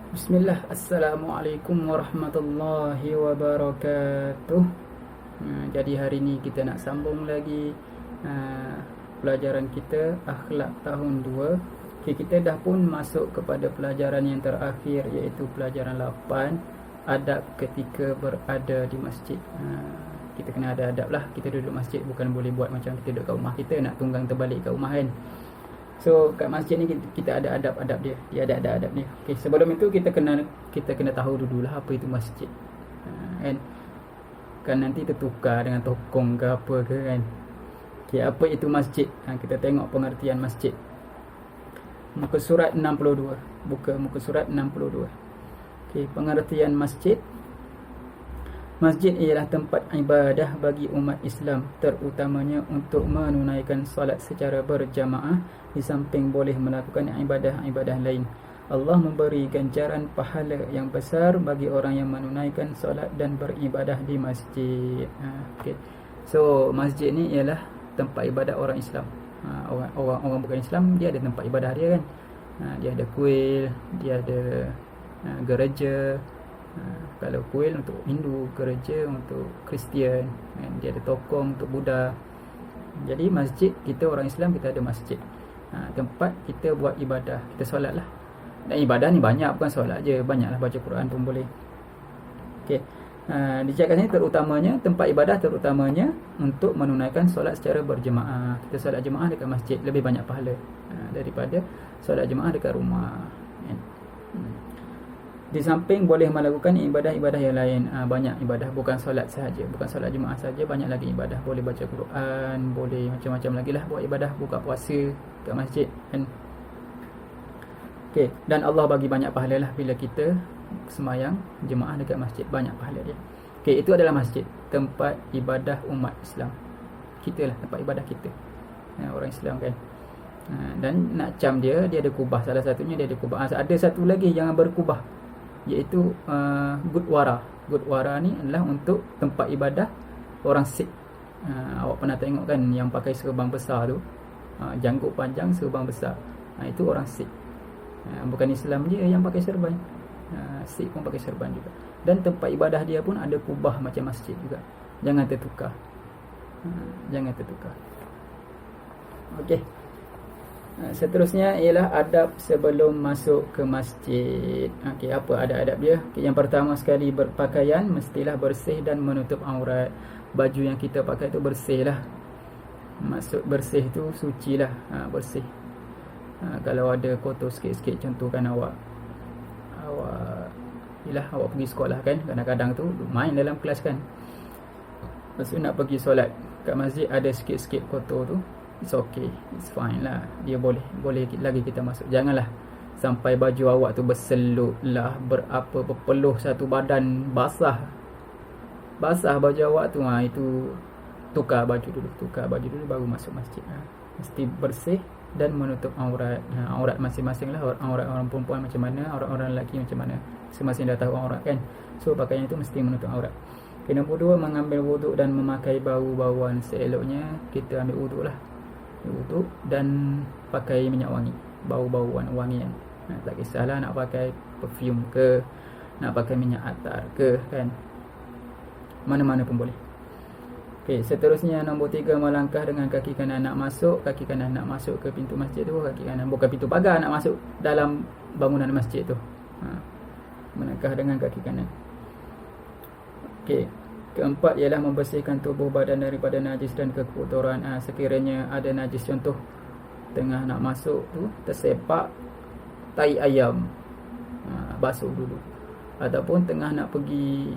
Bismillah, Assalamualaikum warahmatullahi wabarakatuh. Jadi hari ni kita nak sambung lagi pelajaran kita akhlak tahun 2. Okay, kita dah pun masuk kepada pelajaran yang terakhir, iaitu pelajaran 8, adab ketika berada di masjid. Kita kena ada adab lah. Kita duduk masjid bukan boleh buat macam kita duduk kat rumah kita, nak tunggang terbalik kat rumah kan. So kat masjid ni kita ada adab-adab dia. Dia ada adab dia. Okey, sebelum itu kita kena tahu dululah apa itu masjid. Kan nanti tertukar dengan tokong ke apa ke kan. Okey, apa itu masjid? Kita tengok pengertian masjid. Muka surat 62. Buka muka surat 62. Okey, pengertian masjid. Masjid ialah tempat ibadah bagi umat Islam, terutamanya untuk menunaikan solat secara berjamaah, di samping boleh melakukan ibadah-ibadah lain. Allah memberi ganjaran pahala yang besar bagi orang yang menunaikan solat dan beribadah di masjid. Okay. So masjid ni ialah tempat ibadah orang Islam. Orang bukan Islam, dia ada tempat ibadah dia kan. Dia ada kuil, dia ada gereja. Kalau kuil untuk Hindu, gereja untuk Kristian, dia ada tokong untuk Buddha. Jadi masjid, kita orang Islam, kita ada masjid, tempat kita buat ibadah, kita solat lah. Dan ibadah ni banyak, bukan solat je, banyaklah baca Quran pun boleh. Okay. Dicakap sini terutamanya, tempat ibadah terutamanya untuk menunaikan solat secara berjemaah. Kita solat jemaah dekat masjid lebih banyak pahala daripada solat jemaah dekat rumah. Di samping boleh melakukan ibadah-ibadah yang lain. Banyak ibadah, bukan solat sahaja, bukan solat jemaah saja, banyak lagi ibadah. Boleh baca Quran, boleh macam-macam lagi lah buat ibadah, buka puasa kat masjid kan. Okay. Dan Allah bagi banyak pahala lah bila kita semayang jemaah dekat masjid, banyak pahala dia. Okay, itu adalah masjid, tempat ibadah umat Islam. Kita lah tempat ibadah kita, orang Islam kan. Dan nak cam dia ada kubah. Salah satunya dia ada kubah. Ada satu lagi yang berkubah, iaitu Gurdwara. Gurdwara ni adalah untuk tempat ibadah orang Sikh. Awak pernah tengok kan yang pakai serban besar tu, janggut panjang, serban besar. Itu orang Sikh. Bukan Islam je yang pakai serban, Sikh pun pakai serban juga. Dan tempat ibadah dia pun ada kubah macam masjid juga. Jangan tertukar. Jangan tertukar. Okey. Seterusnya ialah adab sebelum masuk ke masjid. Okey, apa adab-adab dia? Okay, yang pertama sekali, berpakaian mestilah bersih dan menutup aurat. Baju yang kita pakai tu bersih lah. Maksud bersih tu suci lah, bersih. Kalau ada kotor sikit-sikit, contohkan awak pergi sekolah kan, kadang-kadang tu main dalam kelas kan. Lepas tu nak pergi solat kat masjid, ada sikit-sikit kotor tu, it's okay, it's fine lah. Dia boleh lagi kita masuk. Janganlah sampai baju awak tu berselut lah, berpeluh satu badan, basah baju awak tu. Itu tukar baju dulu baru masuk masjid. Mesti bersih dan menutup aurat. Aurat masing-masing lah. Aurat orang perempuan macam mana, aurat orang lelaki macam mana, masing-masing dah tahu aurat kan. So pakaian itu mesti menutup aurat. Okay, nombor 2, mengambil wuduk dan memakai bau-bauan. Seeloknya kita ambil wuduk lah, wuduk dan pakai minyak wangi, bau-bauan, wangian. Tak kisahlah nak pakai perfume ke, nak pakai minyak atar ke kan, mana-mana pun boleh. Okay, seterusnya nombor 3, melangkah dengan kaki kanan. Nak masuk ke pintu masjid tu, kaki kanan, bukan pintu pagar, nak masuk dalam bangunan masjid tu, melangkah dengan kaki kanan. Okay. Keempat ialah membersihkan tubuh badan daripada najis dan kekotoran. Sekiranya ada najis, contoh tengah nak masuk tu tersepak tai ayam, basuh dulu. Ataupun tengah nak pergi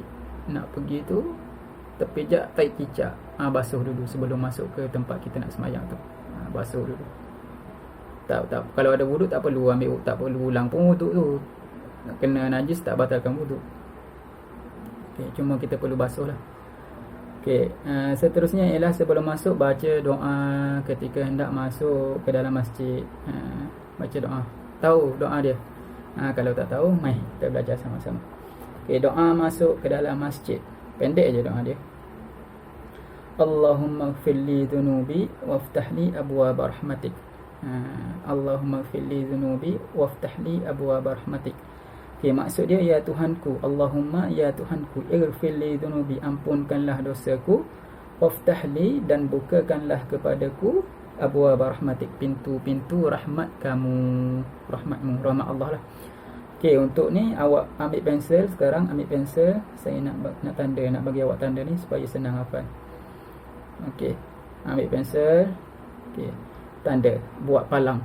tu terpijak tai cicak, basuh dulu sebelum masuk ke tempat kita nak semayang tu. Basuh dulu. Tak kalau ada wuduk tak perlu ulang pun wuduk tu. Kena najis tak batalkan wuduk. Okay, cuma kita perlu basuh lah. Okay, seterusnya ialah sebelum masuk baca doa ketika hendak masuk ke dalam masjid. Baca doa. Tahu doa dia? Kalau tak tahu, mari kita belajar sama-sama. Okay, doa masuk ke dalam masjid. Pendek je doa dia. Allahumma ighfirli dhunubi waftahli abwaab rahmatik. Allahumma ighfirli dhunubi waftahli abwaab rahmatik. Okay, maksud dia, ya Tuhanku, Allahumma ya Tuhanku, ighfir li dhunubi, ampunkanlah dosaku, waftahli, dan bukakanlah kepadaku, abwaab rahmatik, pintu-pintu rahmat kamu, rahmatmu, rahmat Allah lah. Okay, untuk ni awak ambil pensel sekarang, ambil pensel, saya nak tanda, nak bagi awak tanda ni supaya senang hafal. Okay, ambil pensel, okay, tanda, buat palang.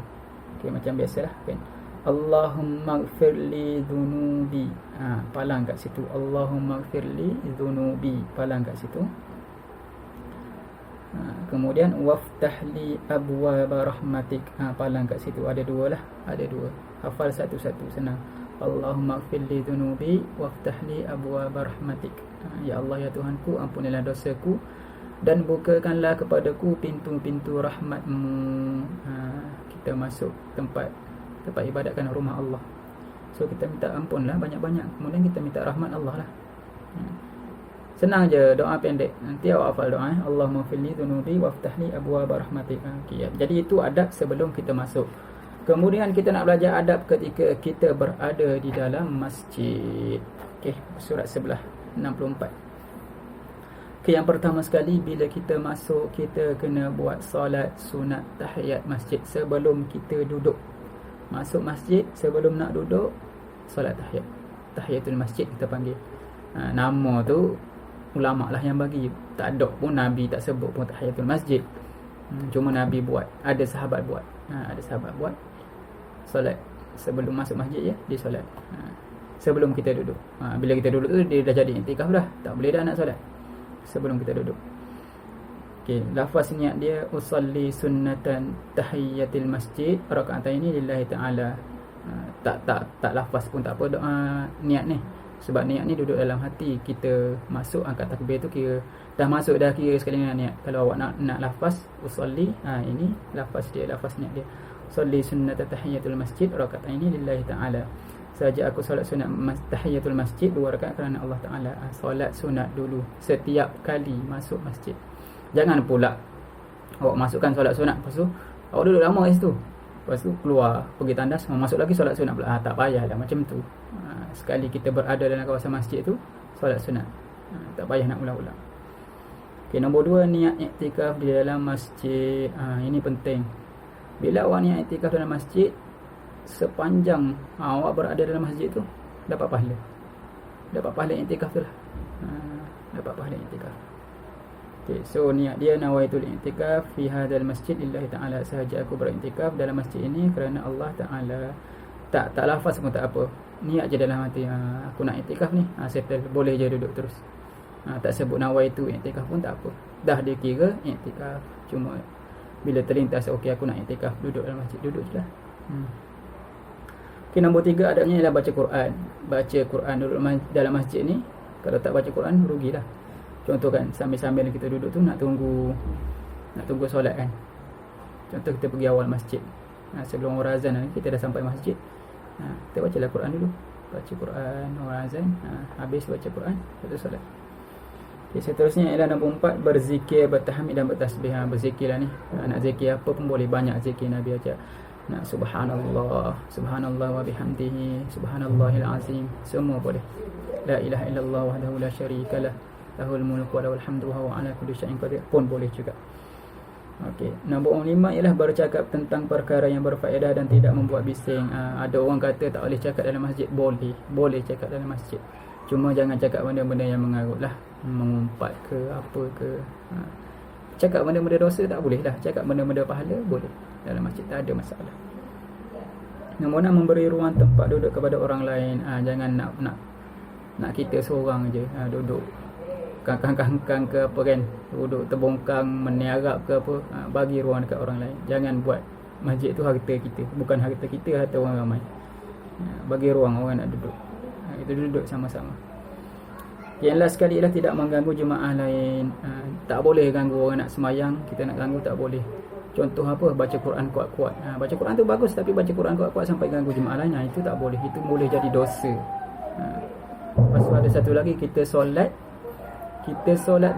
Okay, macam biasalah kan. Allahumma gfirli dhunubi, palang kat situ. Allahumma gfirli dhunubi, palang kat situ. Kemudian waftahli abwaab rahmatik, palang kat situ. Ada dua lah, ada dua. Hafal satu-satu, senang. Allahumma gfirli dhunubi waftahli abwaab rahmatik. Ya Allah ya Tuhanku, ampunilah dosaku dan bukakanlah kepadaku pintu-pintu rahmatmu. Kita masuk tempat ibadatkan rumah Allah. So kita minta ampun lah banyak-banyak, kemudian kita minta rahmat Allah lah. Senang je, doa pendek. Nanti awak hafal doa, Allahumma gfirli dhunubi waftahli abwaab rahmatik. Okay. Jadi itu adab sebelum kita masuk. Kemudian kita nak belajar adab ketika kita berada di dalam masjid. Okey, surat sebelah 64. Okey, yang pertama sekali, bila kita masuk, kita kena buat solat sunat tahiyat masjid sebelum kita duduk. Masuk masjid, sebelum nak duduk, solat tahiyat. Tahiyatul masjid kita panggil. Nama tu ulama lah yang bagi. Tak ada pun, Nabi tak sebut pun tahiyatul masjid. Cuma Nabi buat, ada sahabat buat. Ada sahabat buat solat sebelum masuk masjid, ya, dia solat sebelum kita duduk. Bila kita duduk tu dia dah jadi iktikaf dah, tak boleh dah nak solat sebelum kita duduk. Okey, lafaz niat dia usalli sunnatan tahiyatil masjid raka'ataini lillahi ta'ala. Tak lafaz pun tak apa, doa niat ni. Sebab niat ni duduk dalam hati. Kita masuk angkat takbir tu kira dah masuk dah, kira sekali nak niat. Kalau awak nak lafaz usalli, ini lafaz dia, lafaz niat dia. Salli sunnata tahiyatul masjid raka'ataini lillahi ta'ala. Saja aku solat sunat tahiyatul masjid 2 rakaat kerana Allah Ta'ala. Solat sunat dulu setiap kali masuk masjid. Jangan pula awak masukkan solat sunat, lepas tu awak duduk lama kat situ, lepas tu keluar pergi tandas, masuk lagi solat sunat pula. Tak payahlah macam tu. Sekali kita berada dalam kawasan masjid tu, solat sunat, tak payah nak ulang-ulang. Okay, nombor 2, niat iktikaf di dalam masjid. Ini penting. Bila awak niat iktikaf dalam masjid, sepanjang awak berada dalam masjid tu, dapat pahala. Dapat pahala iktikaf tu lah. Dapat pahala iktikaf. Okay, so niat dia, nawaitul iktikaf fi hadzal masjid lillahi ta'ala. Sahaja aku beriktikaf dalam masjid ini kerana Allah Ta'ala. Tak lafaz pun tak apa, niat je dalam hati, aku nak iktikaf ni, settle, boleh je duduk terus. Tak sebut nawaitu iktikaf pun tak apa, dah dia kira iktikaf. Cuma bila terlintas, okey aku nak iktikaf, duduk dalam masjid, duduk je lah. Okay, nombor 3 adabnya ialah baca Quran. Baca Quran duduk dalam masjid ni. Kalau tak baca Quran, rugilah. Contoh kan, sambil-sambil kita duduk tu nak tunggu solat kan. Contoh kita pergi awal masjid, sebelum orang azan kita dah sampai masjid, kita bacalah Quran dulu. Baca Quran, orang azan, habis baca Quran, lepas tu solat. Okay, seterusnya ialah nombor 4, berzikir, bertahmid dan bertasbih. Berzikirlah ni, nak zikir apa pun boleh, banyak zikir Nabi ajar. Nak subhanallah, subhanallah wa bihamdihi, subhanallahil azim, semua boleh. La ilaha illallah wahdahu la syarikalah, lahul mulku wa lahul hamdu wa huwa ala kulli syai'in qadir pun boleh juga. Okey, nombor 5 ialah bercakap tentang perkara yang berfaedah dan tidak membuat bising. Ada orang kata tak boleh cakap dalam masjid. Boleh cakap dalam masjid. Cuma jangan cakap benda-benda yang mengarut lah, mengumpat ke apa ke. Cakap benda-benda dosa tak boleh lah. Cakap benda-benda pahala boleh. Dalam masjid tak ada masalah. Nombor 6, memberi ruang tempat duduk kepada orang lain. Jangan nak kita seorang je duduk kangkang-kangkang ke apa kan, duduk terbongkang meniarap ke apa. Bagi ruang dekat orang lain. Jangan buat masjid tu harta kita, bukan harta kita, harta orang ramai. Bagi ruang orang nak duduk, kita duduk sama-sama. Yang last sekali ialah tidak mengganggu jemaah lain. Tak boleh ganggu orang nak semayang, kita nak ganggu tak boleh. Contoh apa? Baca Quran kuat-kuat. Baca Quran tu bagus, tapi baca Quran kuat-kuat sampai ganggu jemaah lain, itu tak boleh. Itu boleh jadi dosa. Lepas tu ada satu lagi, kita solat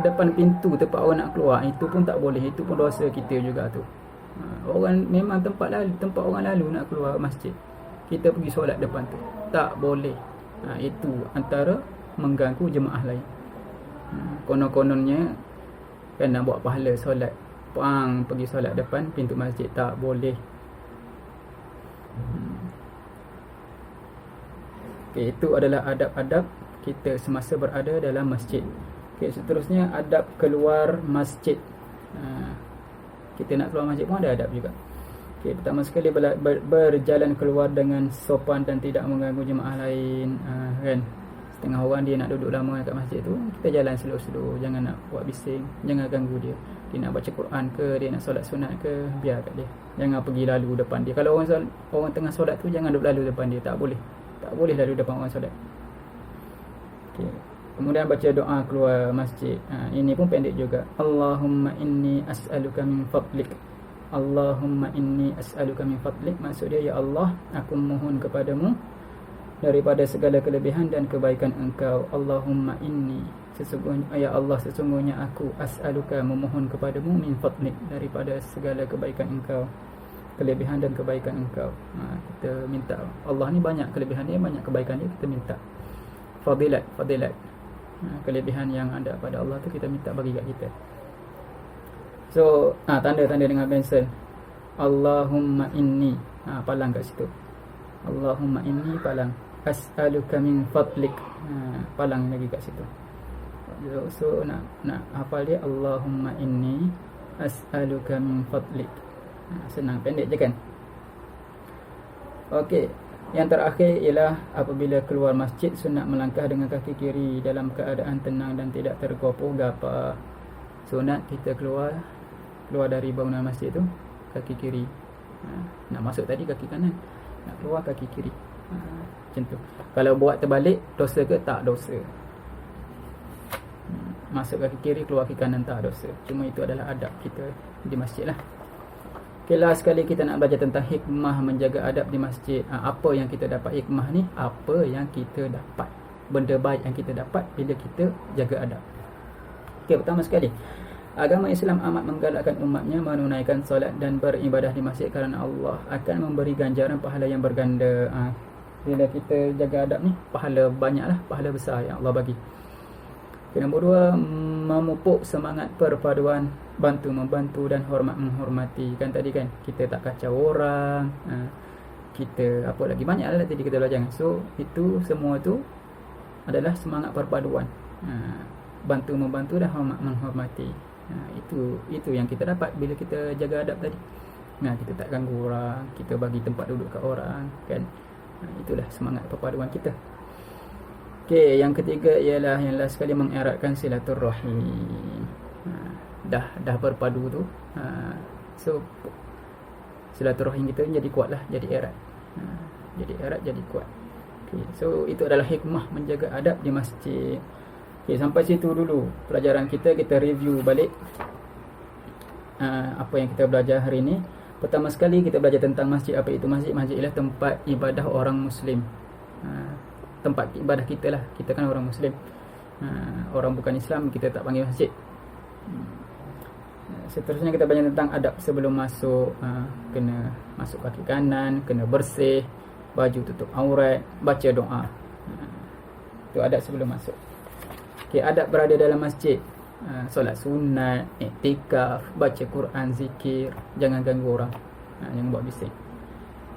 depan pintu tempat orang nak keluar, itu pun tak boleh. Itu pun dosa kita juga tu. Orang memang tempat orang lalu nak keluar masjid, kita pergi solat depan tu, tak boleh. Itu antara mengganggu jemaah lain. Konon-kononnya kan nak buat pahala solat, pergi solat depan pintu masjid, tak boleh. Okay, itu adalah adab-adab kita semasa berada dalam masjid. Okay, seterusnya adab keluar masjid. Kita nak keluar masjid pun ada adab juga. Okay, pertama sekali berjalan keluar dengan sopan dan tidak mengganggu jemaah lain. Kan, setengah orang dia nak duduk lama kat masjid tu, kita jalan slow-slow, jangan nak buat bising, jangan ganggu dia. Dia nak baca Quran ke, dia nak solat sunat ke, biar kat dia. Jangan pergi lalu depan dia. Kalau orang tengah solat tu, jangan duduk lalu depan dia, tak boleh. Tak boleh lalu depan orang solat. Okay. Kemudian baca doa keluar masjid. Ini pun pendek juga. Allahumma inni as'aluka min fadlik. Allahumma inni as'aluka min fadlik. Maksud dia, ya Allah, aku mohon kepadamu daripada segala kelebihan dan kebaikan engkau. Allahumma inni, sesungguhnya, ya Allah, sesungguhnya aku as'aluka, memohon kepadamu, min fadlik, daripada segala kebaikan engkau, kelebihan dan kebaikan engkau. Kita minta. Allah ni banyak kelebihan dia, banyak kebaikan dia, kita minta. Fadilat, kelebihan yang ada pada Allah tu kita minta bagi kat kita. So, tanda-tanda dengan pensel. Allahumma inni, palang kat situ. Allahumma inni, palang. As'aluka min fadlik, palang lagi kat situ. So nak hafal dia, Allahumma inni as'aluka min fadlik. Senang, pendek je kan. Okey, yang terakhir ialah apabila keluar masjid, sunat melangkah dengan kaki kiri dalam keadaan tenang dan tidak tergopoh gapah. Sunat kita keluar dari bangunan masjid tu kaki kiri. Nak masuk tadi kaki kanan, nak keluar kaki kiri. Macam tu. Kalau buat terbalik, dosa ke? Tak dosa. Masuk kaki kiri, keluar kaki kanan, tak dosa. Cuma itu adalah adab kita di masjid lah. Okay, last sekali kita nak belajar tentang hikmah menjaga adab di masjid. Apa yang kita dapat hikmah ni? Apa yang kita dapat, benda baik yang kita dapat bila kita jaga adab. Okay, pertama sekali, agama Islam amat menggalakkan umatnya menunaikan solat dan beribadah di masjid kerana Allah akan memberi ganjaran pahala yang berganda. Bila kita jaga adab ni, pahala banyak lah, pahala besar yang Allah bagi. Okay, nombor 2, memupuk semangat perpaduan, bantu-membantu dan hormat-menghormati. Kan tadi kan, kita tak kacau orang, kita apa lagi, banyak lah tadi kita belajar. So, itu semua tu adalah semangat perpaduan, bantu-membantu dan hormat-menghormati. Itu yang kita dapat bila kita jaga adab tadi. Kita tak ganggu orang, kita bagi tempat duduk kat orang, kan. Itulah semangat perpaduan kita. Okey, yang ketiga ialah yang last sekali, mengeratkan silaturrahim. Dah berpadu tu, so silaturrahim kita jadi kuat lah, jadi erat. Jadi kuat. Okay, so itu adalah hikmah menjaga adab di masjid. Okay, sampai situ dulu pelajaran kita. Kita review balik apa yang kita belajar hari ini. Pertama sekali kita belajar tentang masjid. Apa itu masjid? Masjid ialah tempat ibadah orang Muslim. Tempat ibadah kita lah. Kita kan orang Muslim. Orang bukan Islam kita tak panggil masjid. Seterusnya kita belajar tentang adab sebelum masuk. Kena masuk kaki kanan, kena bersih, baju tutup aurat, baca doa. Itu adab sebelum masuk. Okay, adab berada dalam masjid. Solat sunat, iktikaf, baca Quran, zikir, jangan ganggu orang, jangan buat bising.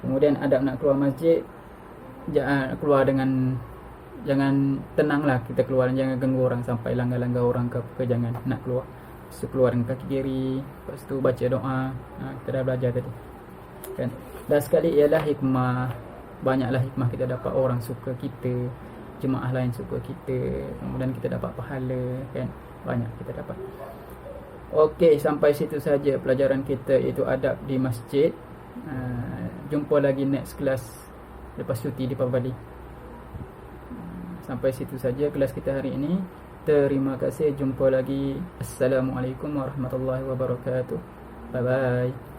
Kemudian adab nak keluar masjid, jangan tenanglah kita keluar, jangan ganggu orang sampai langgar-langgar orang ke jangan nak keluar. Lepas tu keluar dengan kaki kiri, lepas tu baca doa. Kita dah belajar tadi kan. Dan sekali ialah hikmah. Banyaklah hikmah kita dapat, orang suka kita, jemaah lain suka kita, kemudian kita dapat pahala kan. Banyak kita dapat. Okey, sampai situ saja pelajaran kita, iaitu adab di masjid. Jumpa lagi next kelas lepas cuti Deepavali. Sampai situ saja kelas kita hari ini. Terima kasih, jumpa lagi. Assalamualaikum warahmatullahi wabarakatuh. Bye bye.